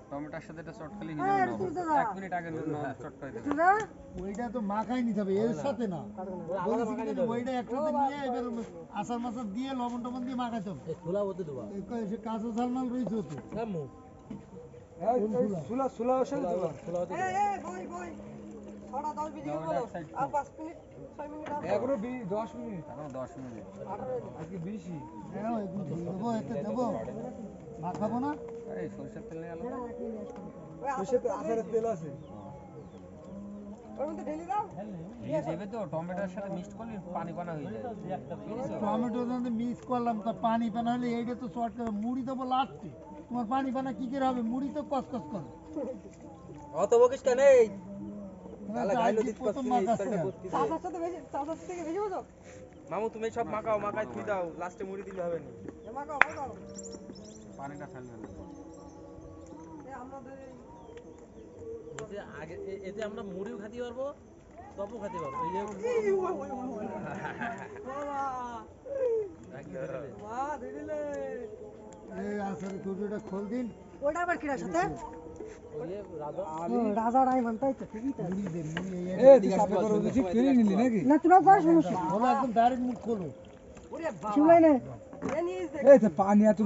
টমেটোর সাথে এটা চট খালি 1 মিনিট আগে চট করে দেবে। ওইটা তো মাখাই নিতে হবে এর সাথে না, ওইটা একসাথে নিয়ে এবার আচার মাচার দিয়ে লবণ টবণ দিয়ে মাখাইতে হবে। সে কাঁচা ঝালমাল রয়েছে তো মাখাবো না। এই সরষের তেল নিয়ে আলো তেল আছে দেবে তো টমেটোর সাথে মিক্সড করলে পানি পানা হয়ে যায়। টমেটো মিক্স করলাম তা পানি পানা হলে এইটা তো শর্ট করে মুড়ি দেবো লাস্টে। তোমার পানি পানা কি করে হবে? মুড়ি তো কসকস করে। অত বকিস কেন? এই মামু তুমি সব মাখাও, মাখাই তুই দাও, লাস্টে মুড়ি দিলে হবে না। পানিটা ফেলবে না। আগে এতে আমরা মুড়িও খেতে পারবো, চপও খেতে পারবো। এই আসারে টুটিটা খোল দিন। ওটা আবার কিরা সাথে রাজা রাইমান তাই তো ঠিকই তো মুড়ি দে, মুড়ি এই দিকে আসবে করো, কিছু কেড়ে নিলি নাকি? না তোরা বড় সমস্যা খোলো, একদম ডাইরেক্ট মুখ খোলো। চুলাই না এই তো পানি এত